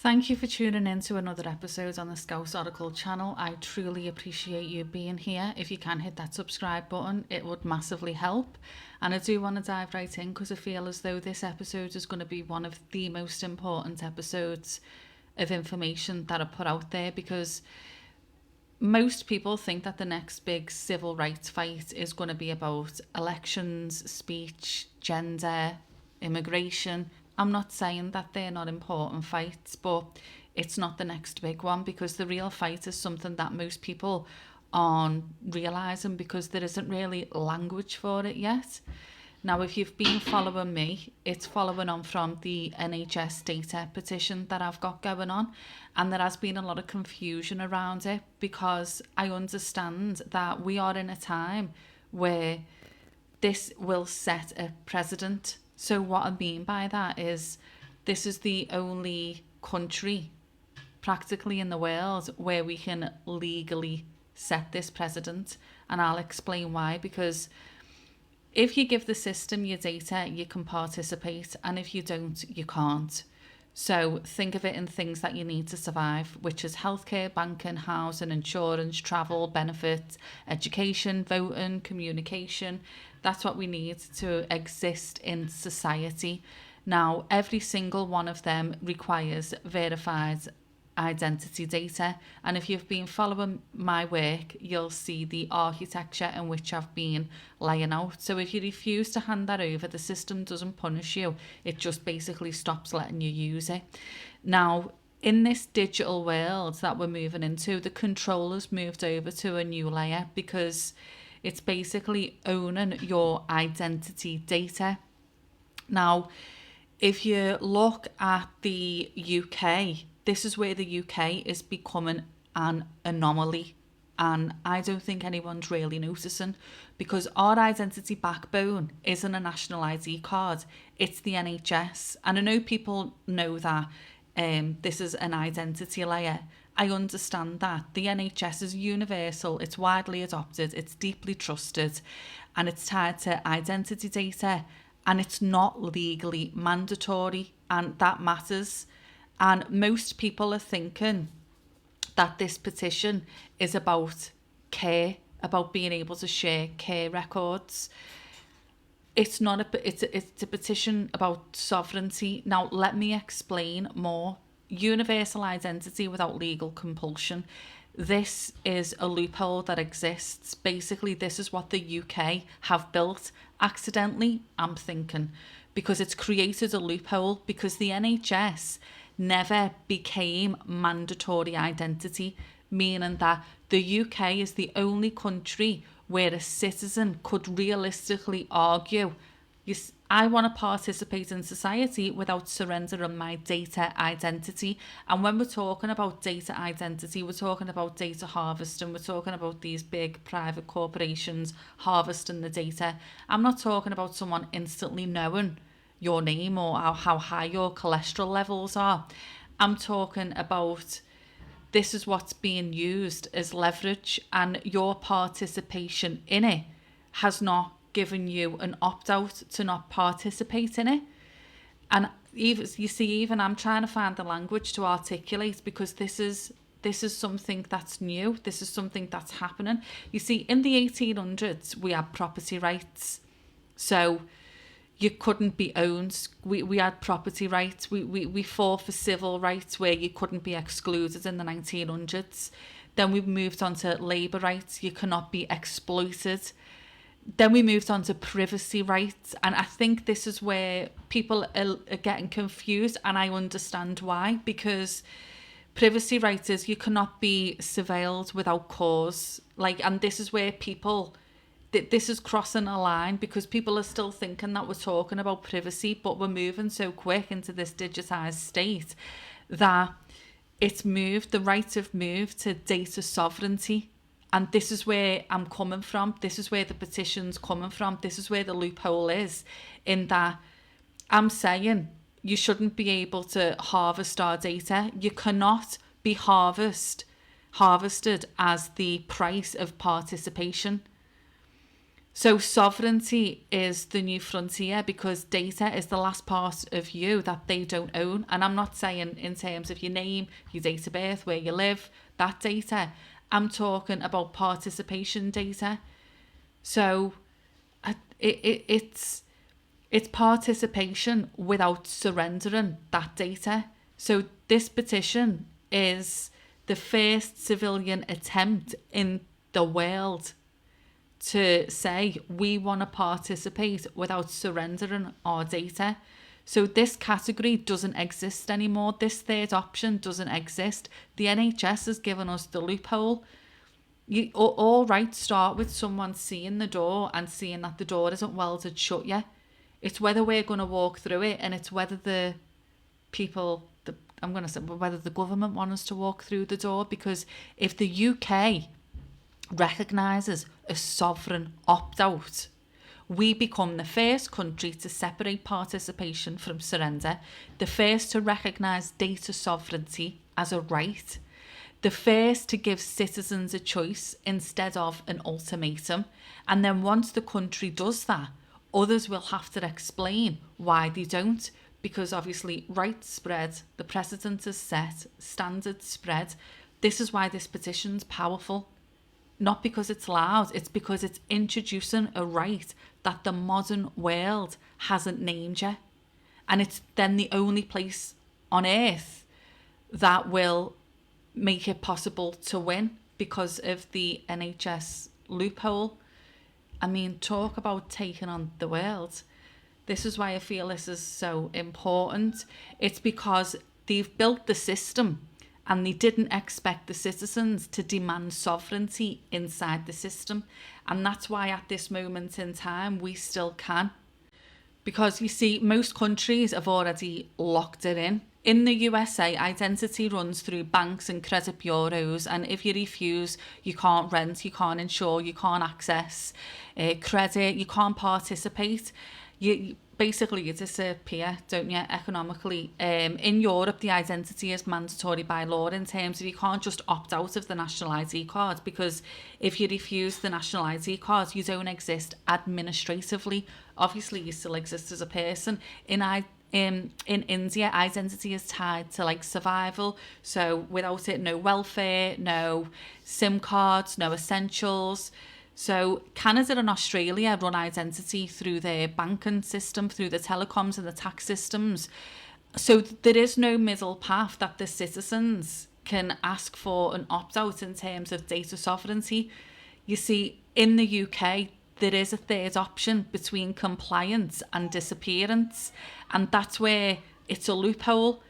Thank you for tuning in to another episode on the Scouse Oracle channel. I truly appreciate you being here. If you can hit that subscribe button, it would massively help. And I do want to dive right in because I feel as though this episode is going to be one of the most important episodes of information that I put out there, because most people think that the next big civil rights fight is going to be about elections, speech, gender, immigration. I'm not saying that they're not important fights, but it's not the next big one, because the real fight is something that most people aren't realising because there isn't really language for it yet. Now, if you've been following me, it's following on from the NHS data petition that I've got going on, and there has been a lot of confusion around it because I understand that we are in a time where this will set a precedent. So what I mean by that is this is the only country practically in the world where we can legally set this precedent, and I'll explain why. Because if you give the system your data, you can participate, and if you don't, you can't. So think of it in things that you need to survive, which is healthcare, banking, housing, insurance, travel, benefits, education, voting, communication. That's what we need to exist in society. Now, every single one of them requires verified identity data, and if you've been following my work, you'll see the architecture in which I've been laying out. So if you refuse to hand that over, the system doesn't punish you, it just basically stops letting you use it. Now, in this digital world that we're moving into, the controller's moved over to a new layer because it's basically owning your identity data. Now, if you look at the UK, this is where the UK is becoming an anomaly, and I don't think anyone's really noticing, because our identity backbone isn't a national ID card, it's the NHS. And I know people know that this is an identity layer. I understand that. The NHS is universal, it's widely adopted, it's deeply trusted, and it's tied to identity data, and it's not legally mandatory, and that matters. And most people are thinking that this petition is about care, about being able to share care records. It's not it's a petition about sovereignty. Now, let me explain more. Universal identity without legal compulsion. This is a loophole that exists. Basically, this is what the UK have built accidentally, I'm thinking, because it's created a loophole, because the NHS never became mandatory identity, meaning that the UK is the only country where a citizen could realistically argue, yes, I want to participate in society without surrendering my data identity. And when we're talking about data identity, we're talking about data harvesting, we're talking about these big private corporations harvesting the data. I'm not talking about someone instantly knowing your name or how high your cholesterol levels are. I'm talking about this is what's being used as leverage, and your participation in it has not given you an opt-out to not participate in it. And even you see, even I'm trying to find the language to articulate, because this is something that's new. This is something that's happening. You see, in the 1800s, we had property rights. So you couldn't be owned. We had property rights. We fought for civil rights where you couldn't be excluded in the 1900s. Then we moved on to labour rights. You cannot be exploited. Then we moved on to privacy rights. And I think this is where people are getting confused, and I understand why, because privacy rights is you cannot be surveilled without cause. And this is where people, this is crossing a line, because people are still thinking that we're talking about privacy, but we're moving so quick into this digitized state that the rights have moved to data sovereignty. And this is where I'm coming from. This is where the petition's coming from. This is where the loophole is, in that I'm saying you shouldn't be able to harvest our data. You cannot be harvested as the price of participation. So sovereignty is the new frontier because data is the last part of you that they don't own. And I'm not saying in terms of your name, your date of birth, where you live, that data. I'm talking about participation data. So it's participation without surrendering that data. So this petition is the first civilian attempt in the world to say we want to participate without surrendering our data. So this category doesn't exist anymore. This third option doesn't exist. The NHS has given us the loophole. All rights start with someone seeing the door and seeing that the door isn't welded shut yet. It's whether we're going to walk through it, and it's whether the people, I'm going to say, whether the government want us to walk through the door. Because if the UK recognises a sovereign opt-out, we become the first country to separate participation from surrender, the first to recognise data sovereignty as a right, the first to give citizens a choice instead of an ultimatum. And then once the country does that, others will have to explain why they don't, because obviously rights spread, the precedent is set, standards spread. This is why this petition's powerful. Not because it's loud, it's because it's introducing a right that the modern world hasn't named yet. And it's then the only place on earth that will make it possible to win because of the NHS loophole. I mean, talk about taking on the world. This is why I feel this is so important. It's because they've built the system and they didn't expect the citizens to demand sovereignty inside the system. And that's why at this moment in time, we still can. Because you see, most countries have already locked it in. In the USA, identity runs through banks and credit bureaus, and if you refuse, you can't rent, you can't insure, you can't access credit, you can't participate. You disappear, don't you, economically. In Europe, the identity is mandatory by law in terms of you can't just opt out of the national ID card, because if you refuse the national ID card, you don't exist administratively. Obviously, you still exist as a person. In India, identity is tied to like survival. So without it, no welfare, no SIM cards, no essentials. So Canada and Australia run identity through their banking system, through the telecoms and the tax systems. So there is no middle path that the citizens can ask for an opt-out in terms of data sovereignty. You see, in the UK, there is a third option between compliance and disappearance. And that's where it's a loophole.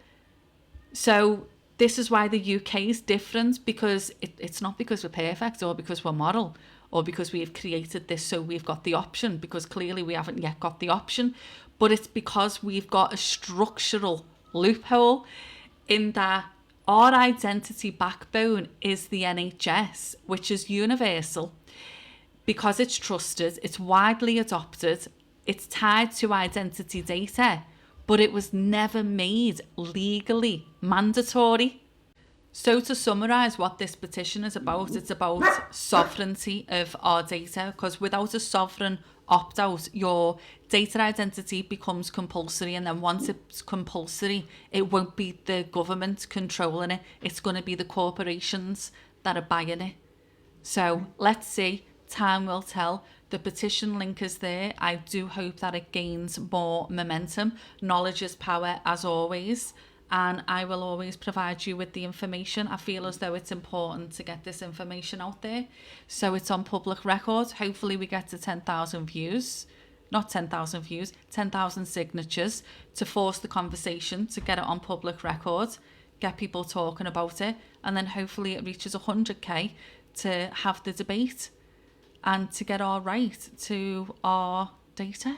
So this is why the UK is different, because it's not because we're perfect or because we're moral or because we've created this so we've got the option, because clearly we haven't yet got the option. But it's because we've got a structural loophole in that our identity backbone is the NHS, which is universal. Because it's trusted, it's widely adopted, it's tied to identity data, but it was never made legally mandatory. So to summarise what this petition is about, it's about sovereignty of our data, because without a sovereign opt-out, your data identity becomes compulsory, and then once it's compulsory, it won't be the government controlling it, it's going to be the corporations that are buying it. So let's see. Time will tell. The petition link is there. I do hope that it gains more momentum. Knowledge is power, as always, and I will always provide you with the information. I feel as though it's important to get this information out there, so it's on public record. Hopefully we get to 10,000 views, not 10,000 views, 10,000 signatures to force the conversation, to get it on public record, get people talking about it, and then hopefully it reaches 100k to have the debate and to get our right to our data.